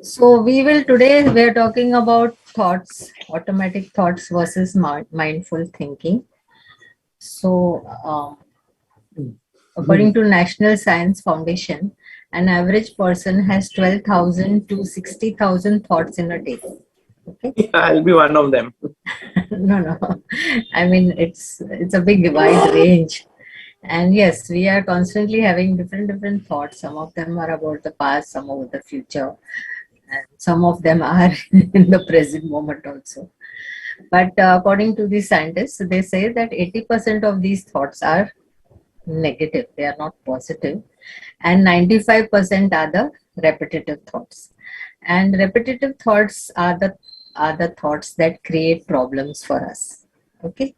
So we're talking about thoughts, automatic thoughts versus mindful thinking. So according to National Science Foundation, an average person has 12,000 to 60,000 thoughts in a day. Okay. I'll be one of them. No, no. I mean, it's a big wide range. And yes, we are constantly having different thoughts. Some of them are about the past, some about the future, and some of them are in the present moment also. But according to the scientists, they say that 80% of these thoughts are negative, they are not positive, and 95% are the repetitive thoughts. And repetitive thoughts are the thoughts that create problems for us. Okay,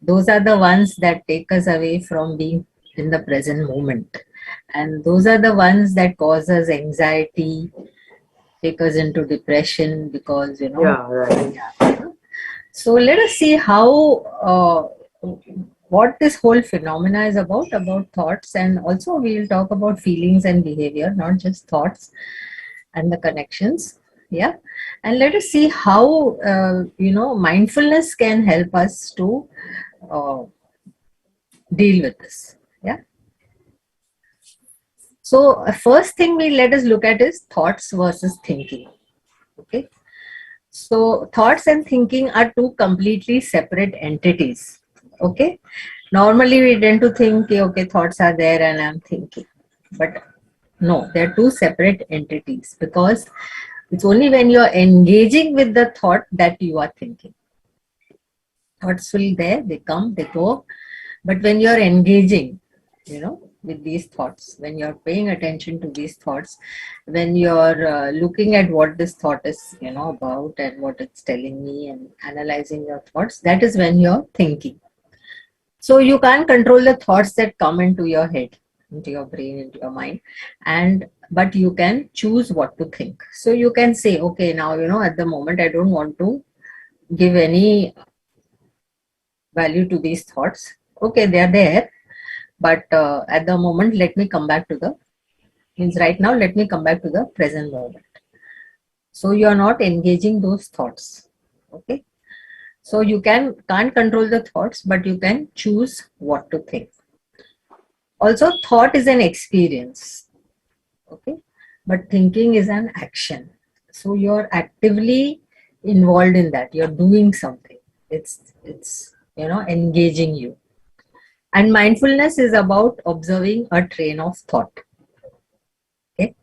those are the ones that take us away from being in the present moment, and those are the ones that cause us anxiety, take us into depression, because Yeah, right. yeah. So let us see how what this whole phenomena is about thoughts, and also we'll talk about feelings and behavior, not just thoughts and the connections. Yeah, and let us see how mindfulness can help us to uh, deal with this. Yeah. So first thing we let us look at is thoughts versus thinking. Okay. So thoughts and thinking are two completely separate entities. Okay. Normally we tend to think, okay, thoughts are there and I'm thinking. But no, they're two separate entities, because it's only when you're engaging with the thought that you are thinking. Thoughts will there, they come, they go. But when you're engaging, with these thoughts, when you're paying attention to these thoughts, when you're looking at what this thought is, about, and what it's telling me, and analyzing your thoughts, that is when you're thinking. So you can't control the thoughts that come into your head, into your brain, into your mind, but you can choose what to think. So you can say, okay, now, at the moment I don't want to give any value to these thoughts. Okay, they are there, but at the moment, let me come back to the means right now, let me come back to the present moment. So you are not engaging those thoughts. Okay. So you can't control the thoughts, but you can choose what to think. Also, thought is an experience. Okay. But thinking is an action. So you're actively involved in that. You're doing something. It's engaging you. And mindfulness is about observing a train of thought. Okay.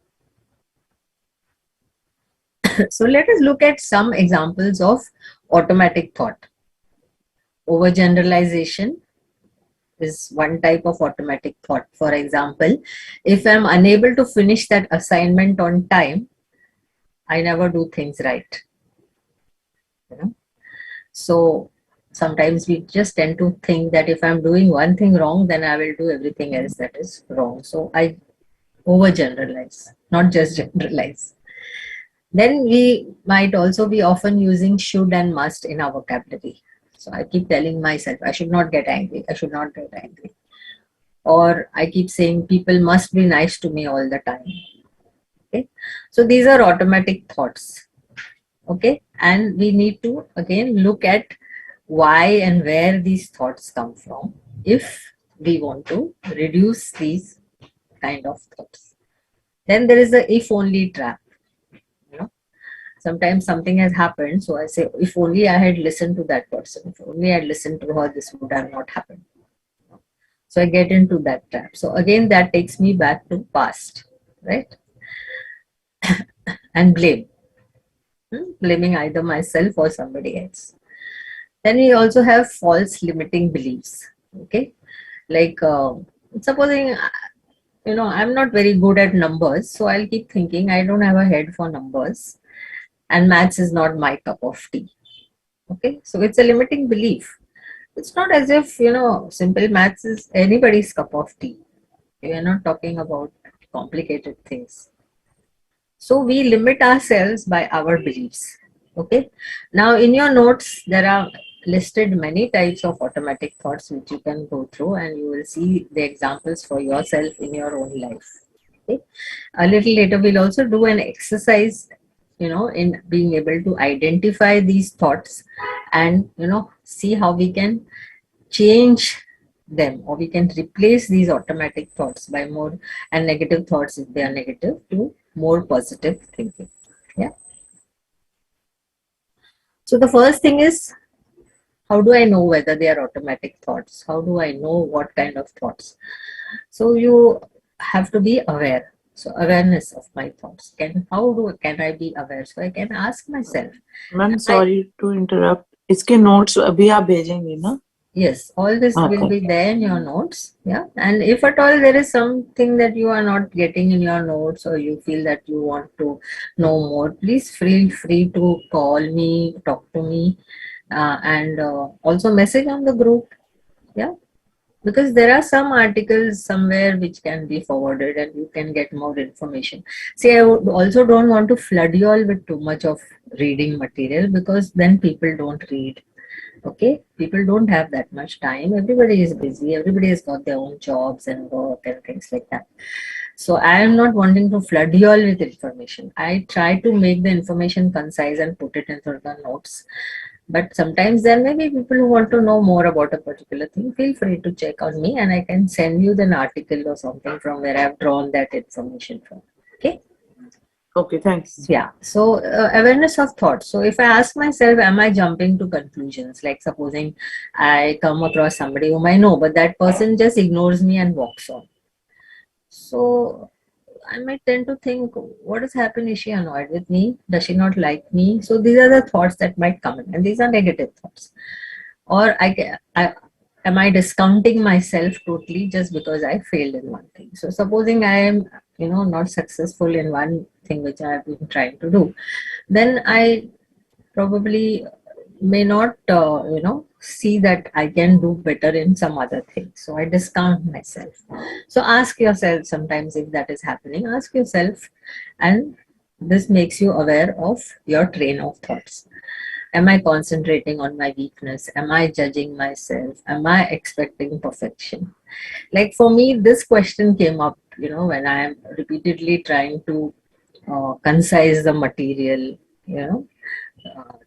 So let us look at some examples of automatic thought. Overgeneralization is one type of automatic thought. For example, if I'm unable to finish that assignment on time, I never do things right. So sometimes we just tend to think that if I'm doing one thing wrong, then I will do everything else that is wrong. So I overgeneralize, not just generalize. Then we might also be often using should and must in our vocabulary. So I keep telling myself, I should not get angry. I should not get angry. Or I keep saying people must be nice to me all the time. Okay. So these are automatic thoughts. Okay. And we need to again look at why and where these thoughts come from if we want to reduce these kind of thoughts. Then there is the if only trap. Sometimes something has happened, so I say, if only I had listened to that person, if only I had listened to her, this would have not happened. So I get into that trap. So again, that takes me back to past, right? And blame. Blaming either myself or somebody else. Then we also have false limiting beliefs. Okay, like supposing I'm not very good at numbers, so I'll keep thinking I don't have a head for numbers, and maths is not my cup of tea. Okay, so it's a limiting belief. It's not as if simple maths is anybody's cup of tea. We are not talking about complicated things. So we limit ourselves by our beliefs. Okay. Now in your notes, there are listed many types of automatic thoughts which you can go through, and you will see the examples for yourself in your own life. Okay. A little later, we'll also do an exercise, in being able to identify these thoughts and, see how we can change them, or we can replace these automatic thoughts by more, and negative thoughts if they are negative, to more positive thinking. Yeah. So the first thing is, how do I know whether they are automatic thoughts? How do I know what kind of thoughts? So you have to be aware. So awareness of my thoughts. Can I be aware? So I can ask myself. Ma'am I sorry to interrupt, इसके notes अभी आप भेजेंगे ना? Yes, all this will Okay. be there in your notes. Yeah. And if at all there is something that you are not getting in your notes, or you feel that you want to know more, please feel free to call me, talk to me, and also message on the group. Yeah. Because there are some articles somewhere which can be forwarded and you can get more information. See, I also don't want to flood you all with too much of reading material, because then people don't read. Okay, people don't have that much time. Everybody is busy. Everybody has got their own jobs and work and things like that. So I am not wanting to flood you all with information. I try to make the information concise and put it into the notes. But sometimes there may be people who want to know more about a particular thing. Feel free to check on me, and I can send you an article or something from where I've drawn that information from. Okay. Okay, thanks. Yeah. So awareness of thoughts. So if I ask myself, am I jumping to conclusions? Like supposing I come across somebody whom I know, but that person just ignores me and walks on. So I might tend to think, what has happened? Is she annoyed with me? Does she not like me? So these are the thoughts that might come in, and these are negative thoughts. Or am I discounting myself totally just because I failed in one thing? So supposing I am, not successful in one thing which I have been trying to do, then I probably may not, see that I can do better in some other thing. So I discount myself. So ask yourself sometimes, if that is happening, ask yourself, and this makes you aware of your train of thoughts. Am I concentrating on my weakness? Am I judging myself? Am I expecting perfection? Like for me, this question came up, when I am repeatedly trying to concise the material,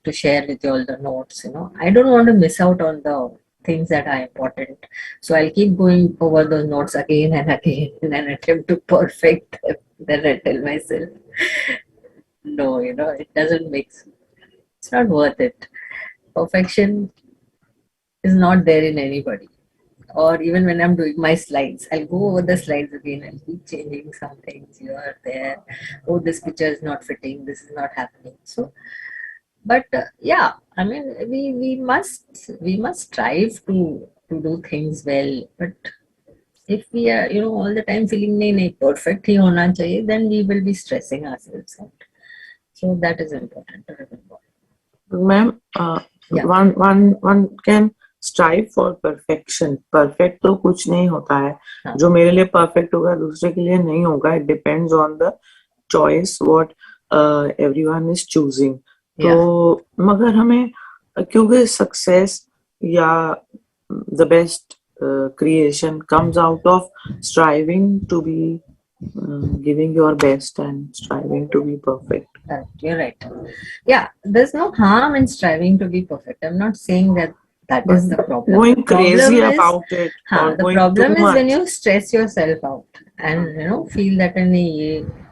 to share with you all the notes. I don't want to miss out on the things that are important. So I'll keep going over those notes again and again and attempt to perfect them. Then I tell myself, no, it doesn't make sense. It's not worth it. Perfection is not there in anybody. Or even when I'm doing my slides, I'll go over the slides again and keep changing some things here or there. Oh, this picture is not fitting, this is not happening. So, but yeah, I mean, we must strive to do things well. But if we are, all the time feeling nahi, perfect hi hona chahiye, then we will be stressing ourselves out. So that is important to remember. Ma'am, Yeah. one can strive for perfection. Perfect तो कुछ नहीं होता है. हाँ. जो मेरे लिए perfect होगा दूसरे के लिए नहीं होगा. It depends on the choice what everyone is choosing. तो मगर हमें क्योंकि success या the best creation comes out of striving to be giving your best and striving to be perfect. Correct. You're right. Yeah, there's no harm in striving to be perfect. I'm not saying that is the problem. Going The problem crazy is, about it or the going problem too is when much. you stress yourself out and feel that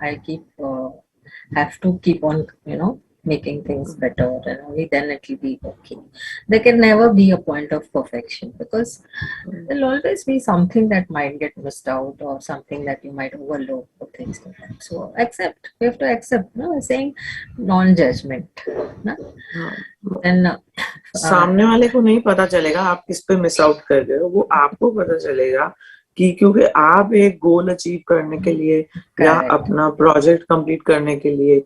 I keep have to keep on making things better, and only then it will be okay. There can never be a point of perfection, because there'll always be something that might get missed out, or something that you might overlook, or things like that. So accept. You have to accept. We're saying non-judgment. And सामने वाले को नहीं पता चलेगा आप किस पे miss out कर रहे हो. वो आपको पता चलेगा कि क्योंकि आप एक गोल अचीव करने के लिए या अपना प्रोजेक्ट कंप्लीट करने के लिए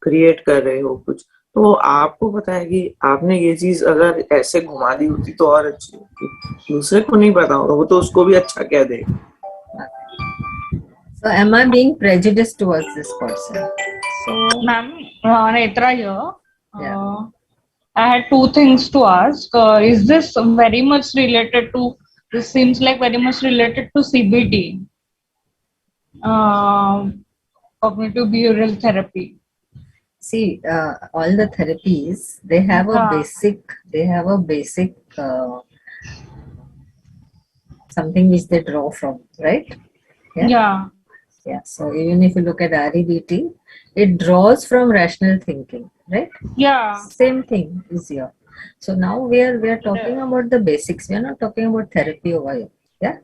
क्रिएट कर रहे हो कुछ, तो आपको पता है कि आपने ये चीज अगर ऐसे घुमा दी होती तो और अच्छी होती. दूसरे को नहीं पता होगा, वो तो उसको भी अच्छा कह देगा. So am I being prejudiced towards this person? So ma'am, Netra here. Yeah. I had two things to ask. Is this very much related to? This seems like very much related to CBT. cognitive behavioral therapy. See, all the therapies, they have a Yeah. basic something which they draw from, right? Yeah. Yeah. Yeah. So even if you look at REBT, it draws from rational thinking, right? Yeah. Same thing is here. So now we are talking about the basics. We are not talking about therapy over here. Yeah.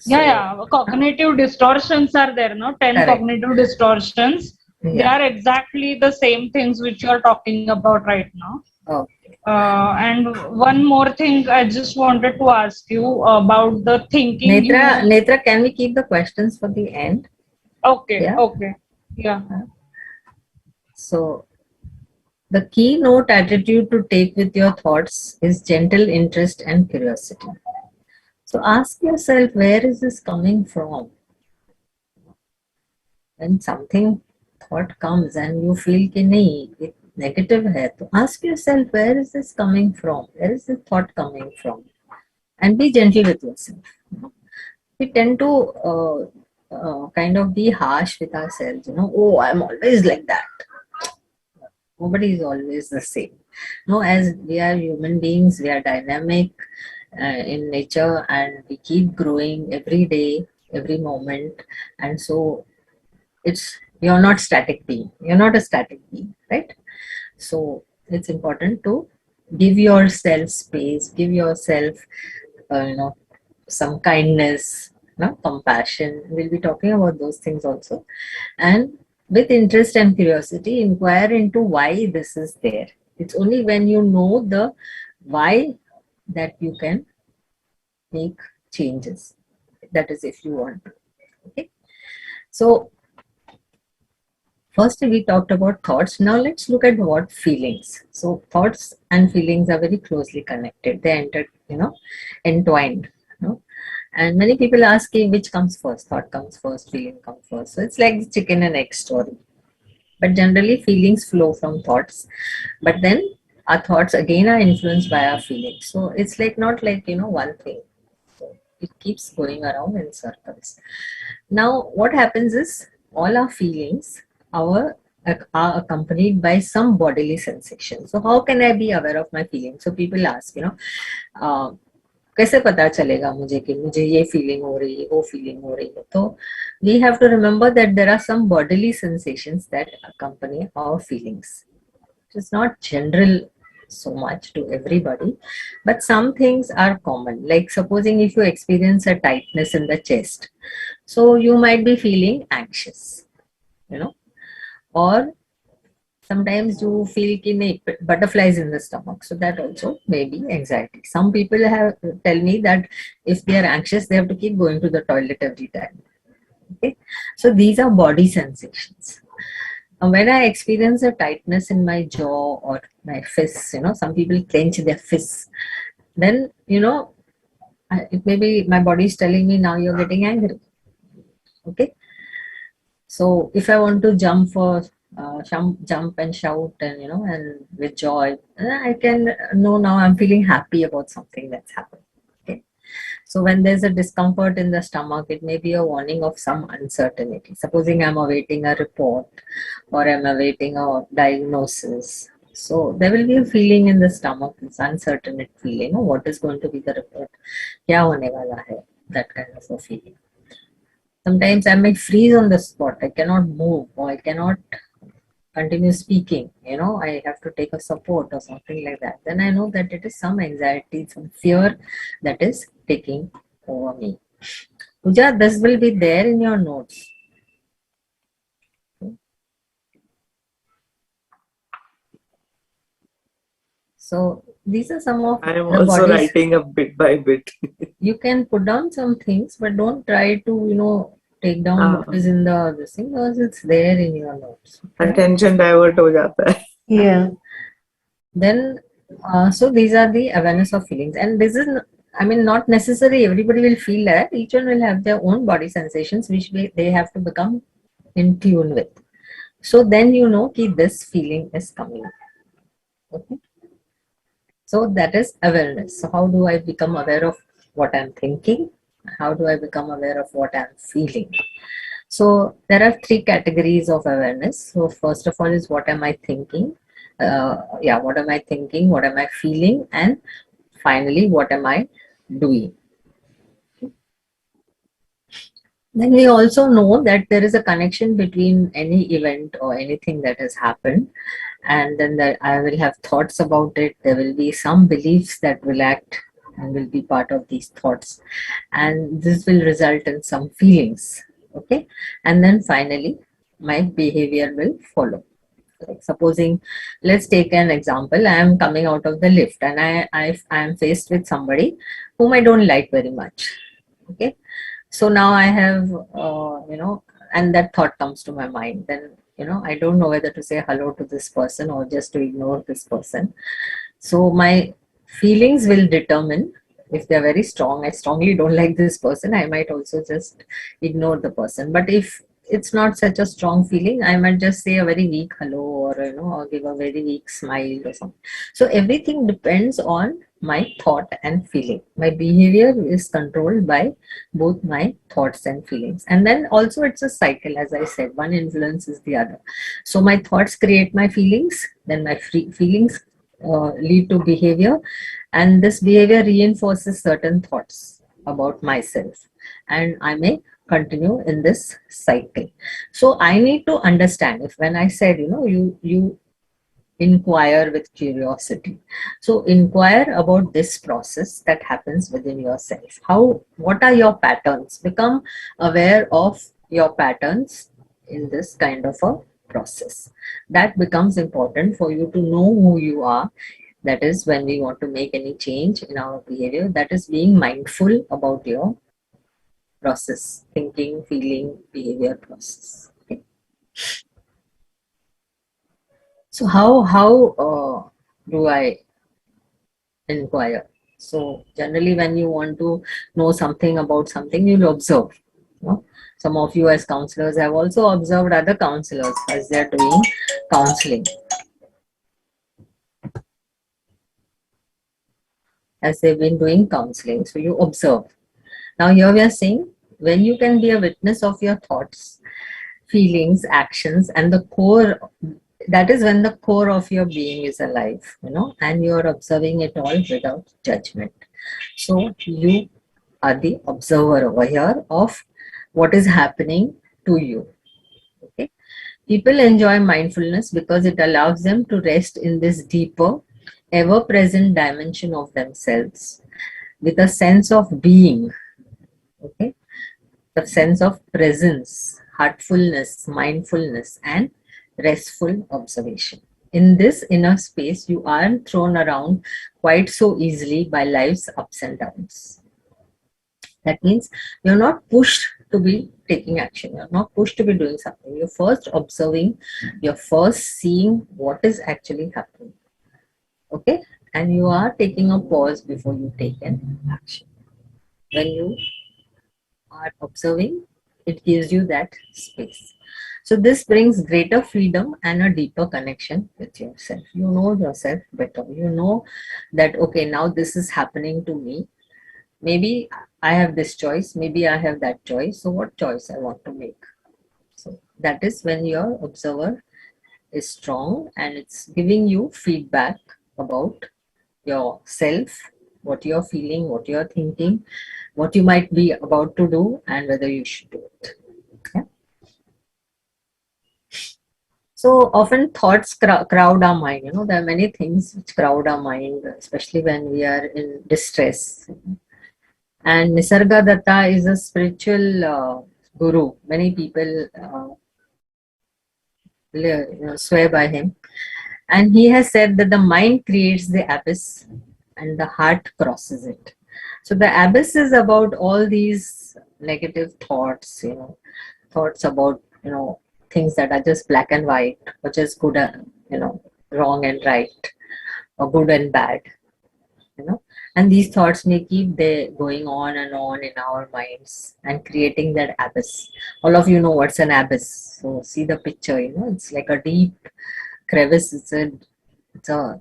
Yeah, So yeah. Cognitive distortions are there, no? 10 correct. cognitive distortions. They Yeah. are exactly the same things which you are talking about right now. Okay. And one more thing I just wanted to ask you about the thinking you. Netra, can we keep the questions for the end? Okay, Yeah. okay. Yeah. So the keynote attitude to take with your thoughts is gentle interest and curiosity. So ask yourself, where is this coming from? When something thought comes and you feel कि नहीं it negative है, तो ask yourself, where is this coming from? Where is this thought coming from? And be gentle with yourself. We tend to kind of be harsh with ourselves. Oh, I'm always like that. Nobody is always the same. No, as we are human beings, we are dynamic in nature, and we keep growing every day, every moment. And so you're not static being. You're not a static being, right? So it's important to give yourself space, give yourself, some kindness, compassion. We'll be talking about those things also. And with interest and curiosity, inquire into why this is there. It's only when you know the why that you can make changes. That is, if you want to. Okay. So first we talked about thoughts. Now let's look at what feelings. So thoughts and feelings are very closely connected. They enter, entwined. And many people ask, which comes first? Thought comes first, feeling comes first. So it's like the chicken and egg story. But generally, feelings flow from thoughts. But then our thoughts again are influenced by our feelings. So it's like not like, one thing. So it keeps going around in circles. Now, what happens is all our feelings are accompanied by some bodily sensation. So how can I be aware of my feelings? So people ask, uh, कैसे पता चलेगा मुझे कि मुझे ये feeling हो रही है, वो फीलिंग हो रही है? तो we have to remember that there are some bodily sensations that accompany our feelings. It's not general so much to everybody, but some things are common. Like supposing if you experience a tightness in the chest, so you might be feeling anxious, or sometimes you feel कि नहीं, butterflies in the stomach, so that also may be anxiety. Some people have tell me that if they are anxious, they have to keep going to the toilet every time. Okay, so these are body sensations. When I experience a tightness in my jaw or my fists, some people clench their fists, then it may be my body is telling me now you're getting angry. Okay, so if I want to jump and shout and and with joy, I can know now I'm feeling happy about something that's happened. Okay. So when there's a discomfort in the stomach, it may be a warning of some uncertainty. Supposing I'm awaiting a report or I'm awaiting a diagnosis. So there will be a feeling in the stomach, this uncertain feeling. What is going to be the report? क्या होने वाला है? That kind of a feeling. Sometimes I may freeze on the spot. I cannot move or I cannot continue speaking. I have to take a support or something like that. Then I know that it is some anxiety, some fear that is taking over me. Pooja, this will be there in your notes. So these are some of I am the also bodies. writing a bit by bit. You can put down some things, but don't try to, take down what is in this thing, because it's there in your notes. Attention divert हो जाता है. Yeah. Then, so these are the awareness of feelings, and this is, not necessary. Everybody will feel that. Each one will have their own body sensations, which they have to become in tune with. So then you know that this feeling is coming. Okay. So that is awareness. So how do I become aware of what I'm thinking? How do I become aware of what I'm feeling? So there are three categories of awareness. So first of all is what am I thinking? What am I thinking? What am I feeling? And finally, what am I doing? Then we also know that there is a connection between any event or anything that has happened, and then that I will have thoughts about it. There will be some beliefs that will act and will be part of these thoughts, and this will result in some feelings. Okay, and then finally, my behavior will follow. Like supposing, let's take an example. I am coming out of the lift, and I am faced with somebody whom I don't like very much. Okay, so now I have and that thought comes to my mind. Then I don't know whether to say hello to this person or just to ignore this person. So my feelings will determine. If they're very strong, I strongly don't like this person, I might also just ignore the person. But if it's not such a strong feeling, I might just say a very weak hello, or or give a very weak smile or something. So everything depends on my thought and feeling. My behavior is controlled by both my thoughts and feelings. And then also it's a cycle, as I said, one influences the other. So my thoughts create my feelings, then my feelings lead to behavior, and this behavior reinforces certain thoughts about myself, and I may continue in this cycle. So I need to understand, if when I said you inquire with curiosity. So inquire about this process that happens within yourself. What are your patterns? Become aware of your patterns in this kind of a process. That becomes important for you to know who you are. That is when we want to make any change in our behavior. That is being mindful about your process, thinking, feeling, behavior process. Okay. So how do I inquire? So generally, when you want to know something about something, you'll observe. Some of you as counselors have also observed other counselors as they're doing counseling, as they've been doing counseling. So you observe. Now here we are saying, when you can be a witness of your thoughts, feelings, actions, and the core, that is when the core of your being is alive, and you're observing it all without judgment. So you are the observer over here of what is happening to you. Okay. People enjoy mindfulness because it allows them to rest in this deeper, ever present dimension of themselves with a sense of being. Okay. The sense of presence, heartfulness, mindfulness, and restful observation. In this inner space, you aren't thrown around quite so easily by life's ups and downs. That means you're not pushed to be taking action. You're not pushed to be doing something. You're first observing, you're first seeing what is actually happening. Okay? And you are taking a pause before you take an action. When you are observing, it gives you that space. So this brings greater freedom and a deeper connection with yourself. You know yourself better. You know that, okay, now this is happening to me. Maybe I have this choice, maybe I have that choice. So what choice I want to make? So that is when your observer is strong and it's giving you feedback about yourself, what you're feeling, what you're thinking, what you might be about to do, and whether you should do it. Yeah. So often thoughts crowd our mind. There are many things which crowd our mind, especially when we are in distress. And Nisarga Datta is a spiritual guru. Many people swear by him. And he has said that the mind creates the abyss and the heart crosses it. So the abyss is about all these negative thoughts, thoughts about, things that are just black and white, or just good and, wrong and right, or good and bad, and these thoughts may keep they going on and on in our minds and creating that abyss. All of you know what's an abyss. So see the picture, it's like a deep crevice. It's a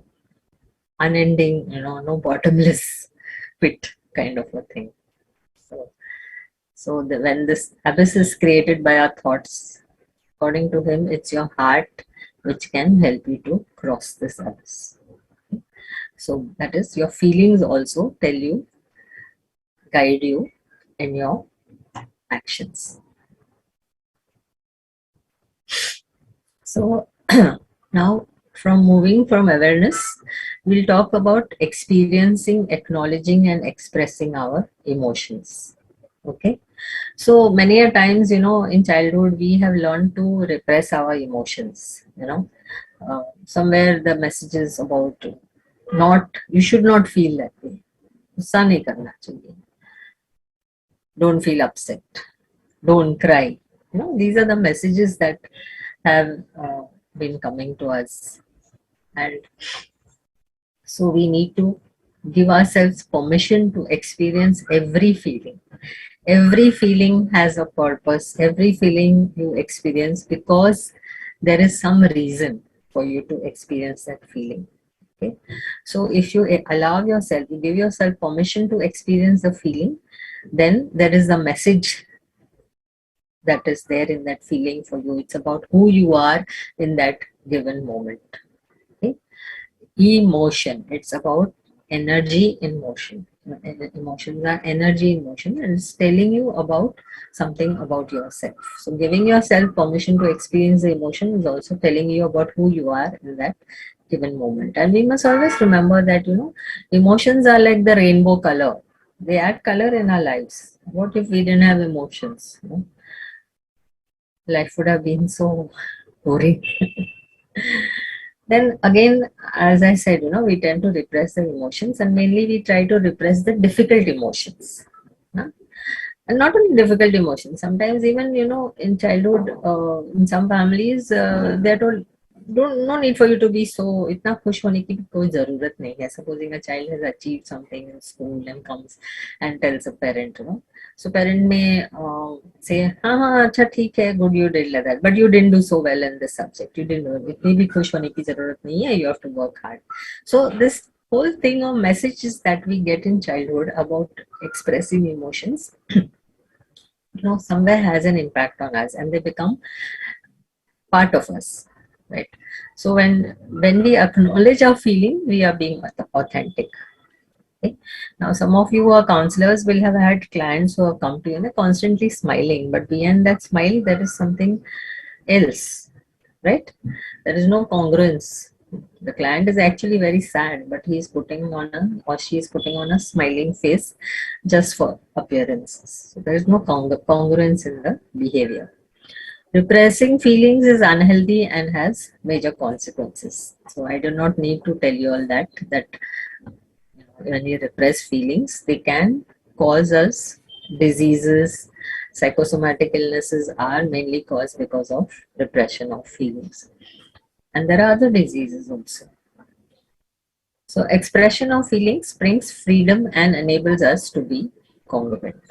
unending, no bottomless pit kind of a thing. So So when this abyss is created by our thoughts, according to him, it's your heart which can help you to cross this abyss. So that is, your feelings also tell you, guide you in your actions. So now, from moving from awareness, we'll talk about experiencing, acknowledging, and expressing our emotions. Okay. So many a times, in childhood, we have learned to repress our emotions. Somewhere the message is about not, you should not feel that way. गुस्सा नहीं करना चाहिए. Don't feel upset. Don't cry. These are the messages that have been coming to us. And so we need to give ourselves permission to experience every feeling. Every feeling has a purpose. Every feeling you experience because there is some reason for you to experience that feeling. Okay. So if you allow yourself, you give yourself permission to experience the feeling, then there is a message that is there in that feeling for you. It's about who you are in that given moment. Okay. Emotion, it's about energy in motion. Emotions are energy in motion, and it's telling you about something about yourself. So giving yourself permission to experience the emotion is also telling you about who you are in that given moment. And we must always remember that emotions are like the rainbow color. They add color in our lives. What if we didn't have emotions? Life would have been so boring. Then again, as I said, we tend to repress the emotions, and mainly we try to repress the difficult emotions. Huh? And not only difficult emotions, sometimes even, in childhood, in some families, they're told, no need for you to be so, इतना खुश होने की कोई जरूरत नहीं है. Supposing a child has achieved something in school and comes and tells a parent, so parent may say, हाँ अच्छा ठीक है, good, you did like that, but you didn't do so well in this subject. You didn't do, इतनी भी खुश होने की जरूरत नहीं है. You have to work hard. So this whole thing of messages that we get in childhood about expressing emotions, somewhere has an impact on us, and they become part of us, right? So when we acknowledge our feeling, we are being authentic. Okay? Now, some of you who are counselors will have had clients who have come to you and they're constantly smiling, but behind that smile, there is something else, right? There is no congruence. The client is actually very sad, but he is putting on or she is putting on a smiling face just for appearances. So there is no congruence in the behavior. Repressing feelings is unhealthy and has major consequences. So I do not need to tell you all that when you repress feelings, they can cause us diseases. Psychosomatic illnesses are mainly caused because of repression of feelings. And there are other diseases also. So expression of feelings brings freedom and enables us to be congruent.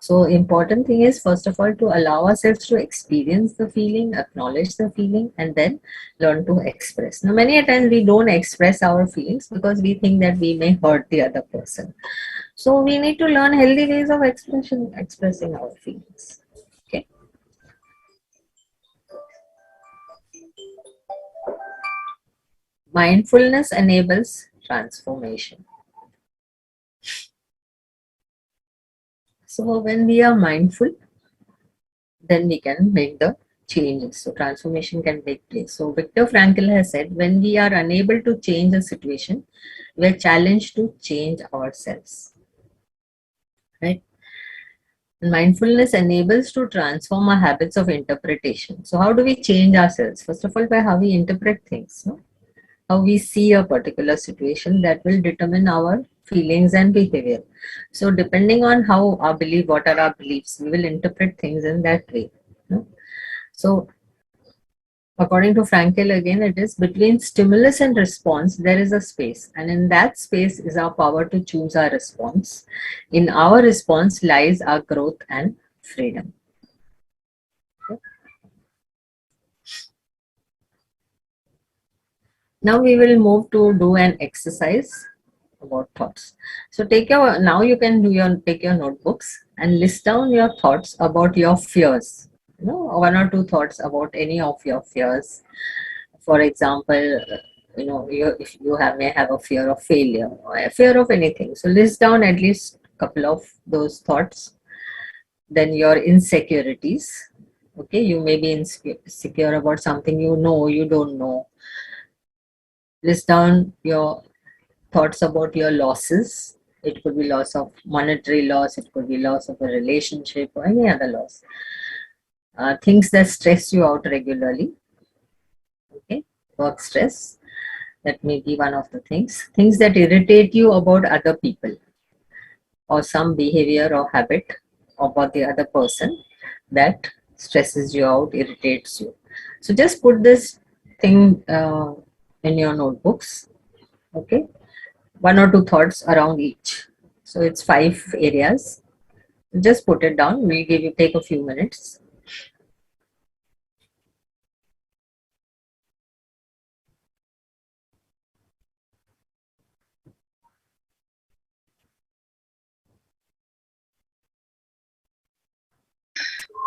So important thing is, first of all, to allow ourselves to experience the feeling, acknowledge the feeling, and then learn to express. Now, many a times we don't express our feelings because we think that we may hurt the other person. So we need to learn healthy ways of expressing our feelings. Okay. Mindfulness enables transformation. So when we are mindful, then we can make the changes. So transformation can take place. So Viktor Frankl has said, when we are unable to change a situation, we are challenged to change ourselves. Right? And mindfulness enables to transform our habits of interpretation. So how do we change ourselves? First of all, by how we interpret things. No? How we see a particular situation, that will determine our feelings and behavior. So depending on how what are our beliefs, we will interpret things in that way. No? So according to Frankel, again, it is between stimulus and response, there is a space. And in that space is our power to choose our response. In our response lies our growth and freedom. Okay. Now we will move to do an exercise. about thoughts. So now you can take your notebooks and list down your thoughts about your fears. One or two thoughts about any of your fears. For example, if you may have a fear of failure or a fear of anything. So list down at least a couple of those thoughts. Then your insecurities. Okay, you may be insecure about something you don't know. List down your thoughts about your losses. It could be loss of monetary loss, it could be loss of a relationship or any other loss. Things that stress you out regularly. Okay, work stress. That may be one of the things. Things that irritate you about other people or some behavior or habit about the other person that stresses you out, irritates you. So just put this thing in your notebooks. Okay, one or two thoughts around each. So it's 5 areas. Just put it down. We'll take a few minutes.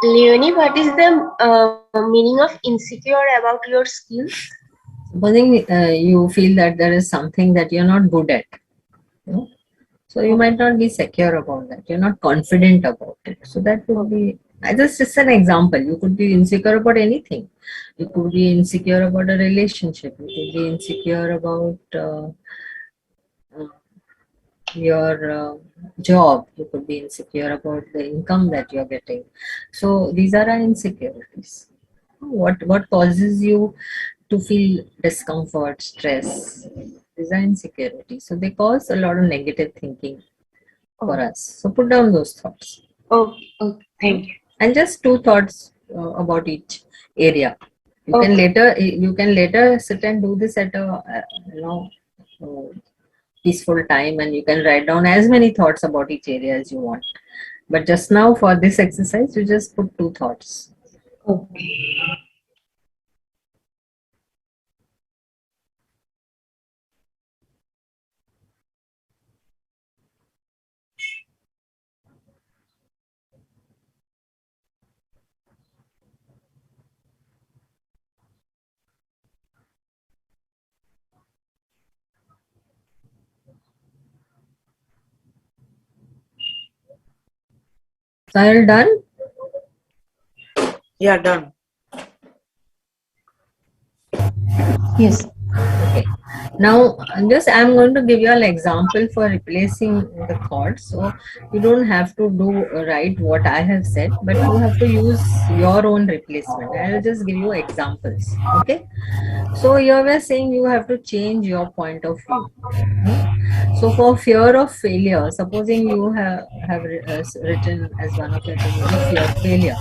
Leonie, what is the meaning of insecure about your skills? Supposing you feel that there is something that you're not good at, so you might not be secure about that. You're not confident about it. So that would be just an example. You could be insecure about anything. You could be insecure about a relationship. You could be insecure about your job. You could be insecure about the income that you're getting. So these are our insecurities. What causes you to feel discomfort, stress? These are insecurities. So they cause a lot of negative thinking for us. So put down those thoughts. Okay, thank you. And just 2 thoughts about each area. You can later sit and do this at a peaceful time, and you can write down as many thoughts about each area as you want. But just now for this exercise, you just put 2 thoughts. Okay. So are you done? Yeah, done. Yes. Okay. Now, I'm going to give you an example for replacing the thoughts. So you don't have to write what I have said, but you have to use your own replacement. I'll just give you examples. Okay. So here we're saying you have to change your point of view. So for fear of failure, supposing you have written as one of your things, you fear failure.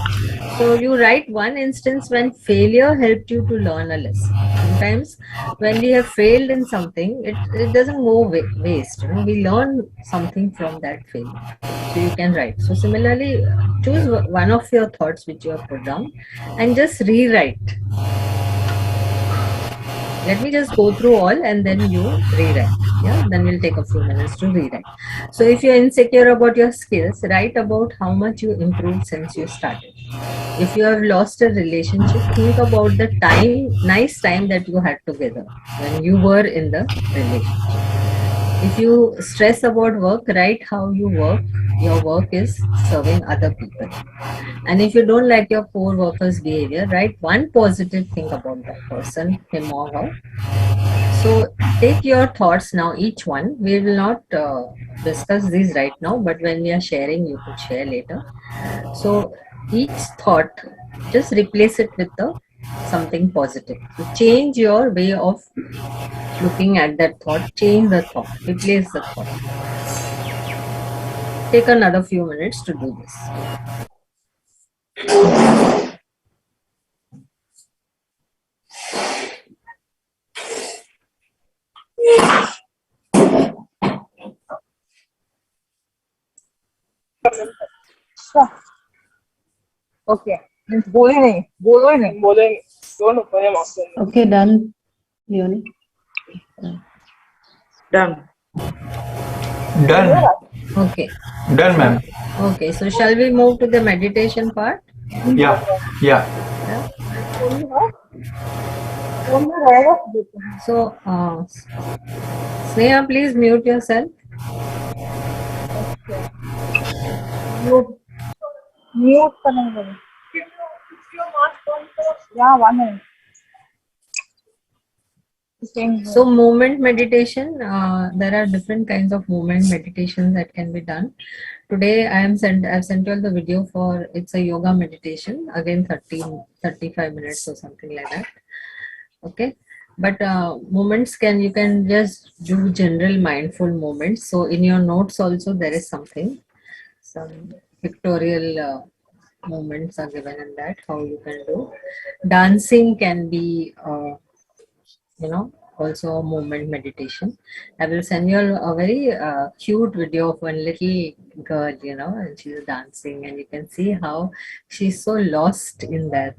So you write one instance when failure helped you to learn a lesson. Sometimes when we have failed in something, it doesn't go waste. We learn something from that failure. So you can write. So similarly, choose one of your thoughts which you have put down and just rewrite. Let me just go through all and then you rewrite. Yeah, then we'll take a few minutes to rewrite. So if you're insecure about your skills, write about how much you improved since you started. If you have lost a relationship, think about the nice time that you had together when you were in the relationship. If you stress about work, write how your work is serving other people. And if you don't like your co-worker's behavior, write one positive thing about that person, him or her. So take your thoughts now, each one. We will not discuss these right now, but when we are sharing, you could share later. So each thought, just replace it with something positive. So change your way of looking at that thought, change the thought, replace the thought. Take another few minutes to do this. Okay. बोलेंगे दोनों पहले Okay, done, Leonie. Done. Done. Okay. Done, ma'am. Okay. So shall we move to the meditation part? Yeah. Yeah. So, Sneha, please mute yourself. Mute करने बोलो या 1 minute So movement meditation, there are different kinds of movement meditation that can be done. Today I've sent you all the video for, it's a yoga meditation, again 35 minutes or something like that. Okay, but movements you can just do general mindful movements. So in your notes also there is something, some pictorial movements are given in that, how you can do. Dancing can be also a movement meditation. I will send you a very cute video of one little girl, and she's dancing, and you can see how she's so lost in that.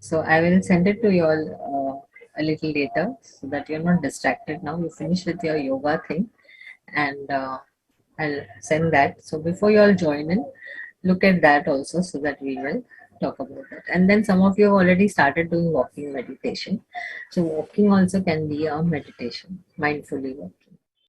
So I will send it to you all a little later, so that you're not distracted. Now you finish with your yoga thing, and I'll send that. So before you all join in, look at that also, so that we will talk about it. And then some of you have already started doing walking meditation. So walking also can be a meditation, mindfully walking.